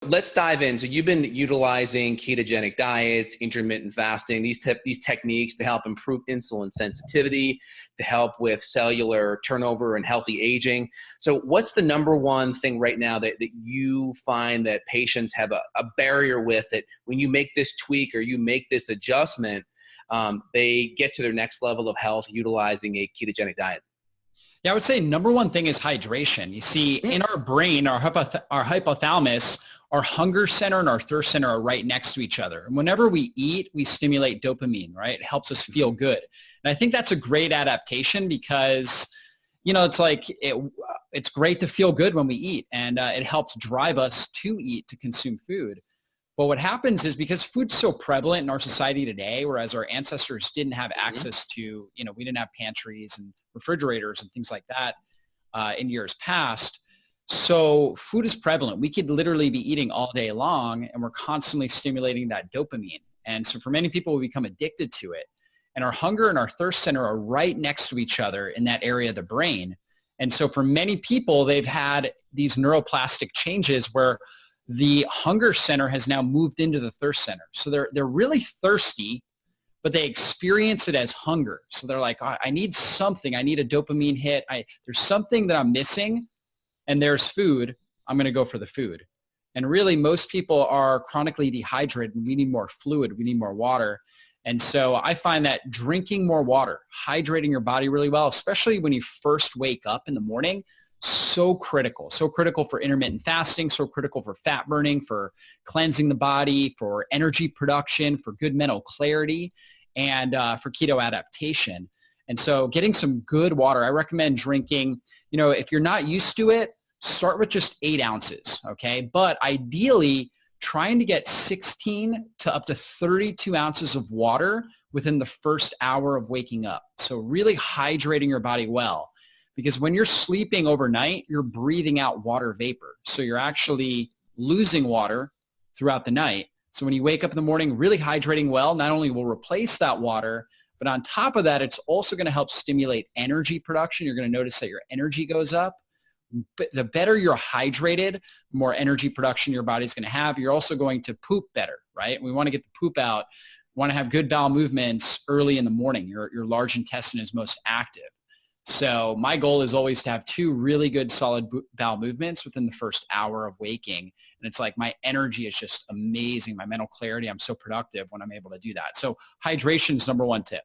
Let's dive in. So you've been utilizing ketogenic diets, intermittent fasting, these techniques to help improve insulin sensitivity, to help with cellular turnover and healthy aging. So what's the number one thing right now that you find that patients have a barrier with, that when you make this tweak or you make this adjustment, they get to their next level of health utilizing a ketogenic diet? Yeah, I would say number one thing is hydration. You see, in our brain, our hypothalamus, our hunger center and our thirst center are right next to each other. And whenever we eat, we stimulate dopamine, right? It helps us feel good. And I think that's a great adaptation because, it's like it's great to feel good when we eat, and it helps drive us to eat, to consume food. But what happens is, because food's so prevalent in our society today, whereas our ancestors didn't have access to, we didn't have pantries and refrigerators and things like that in years past. So food is prevalent. We could literally be eating all day long, and we're constantly stimulating that dopamine. And so for many people, we become addicted to it. And our hunger and our thirst center are right next to each other in that area of the brain. And so for many people, they've had these neuroplastic changes where the hunger center has now moved into the thirst center. So they're really thirsty, but they experience it as hunger. So they're like, I need something. I need a dopamine hit. There's something that I'm missing, and there's food. I'm going to go for the food. And really, most people are chronically dehydrated, and we need more fluid. We need more water. And so I find that drinking more water, hydrating your body really well, especially when you first wake up in the morning, so critical for intermittent fasting, so critical for fat burning, for cleansing the body, for energy production, for good mental clarity, and for keto adaptation. And so getting some good water, I recommend drinking, if you're not used to it, start with just 8 ounces, okay? But ideally, trying to get 16 to up to 32 ounces of water within the first hour of waking up. So really hydrating your body well. Because when you're sleeping overnight, you're breathing out water vapor. So you're actually losing water throughout the night. So when you wake up in the morning, really hydrating well, not only will replace that water, but on top of that, it's also going to help stimulate energy production. You're going to notice that your energy goes up. But the better you're hydrated, the more energy production your body's going to have. You're also going to poop better, right? We want to get the poop out. We want to have good bowel movements early in the morning. Your large intestine is most active. So my goal is always to have 2 really good solid bowel movements within the first hour of waking. And it's like my energy is just amazing. My mental clarity, I'm so productive when I'm able to do that. So hydration is number 1 tip.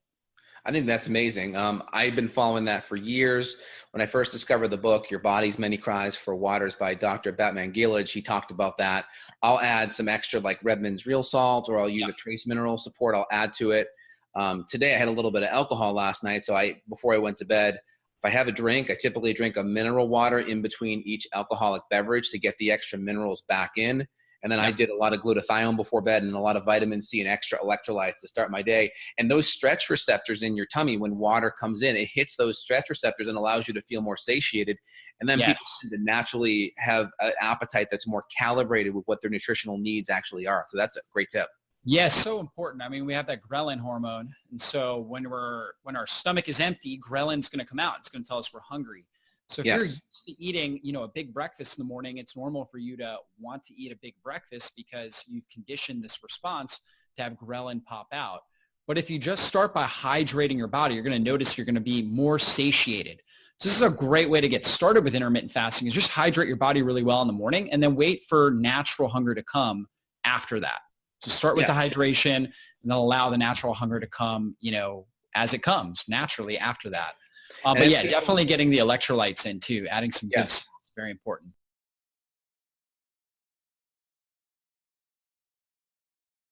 I think that's amazing. I've been following that for years. When I first discovered the book, Your Body's Many Cries for Waters by Dr. Batman Gilage, he talked about that. I'll add some extra like Redmond's real salt, or I'll use a trace mineral support. I'll add to it. Today I had a little bit of alcohol last night. So before I went to bed, if I have a drink, I typically drink a mineral water in between each alcoholic beverage to get the extra minerals back in. And then I did a lot of glutathione before bed and a lot of vitamin C and extra electrolytes to start my day. And those stretch receptors in your tummy, when water comes in, it hits those stretch receptors and allows you to feel more satiated. And then people tend to naturally have an appetite that's more calibrated with what their nutritional needs actually are. So that's a great tip. Yes, so important. I mean, we have that ghrelin hormone. And so when our stomach is empty, ghrelin's going to come out. It's going to tell us we're hungry. So if you're used to eating, a big breakfast in the morning, it's normal for you to want to eat a big breakfast because you've conditioned this response to have ghrelin pop out. But if you just start by hydrating your body, you're going to notice you're going to be more satiated. So this is a great way to get started with intermittent fasting, is just hydrate your body really well in the morning and then wait for natural hunger to come after that. So start with the hydration and then allow the natural hunger to come, as it comes naturally after that. But definitely getting the electrolytes in too, adding some good stuff is very important.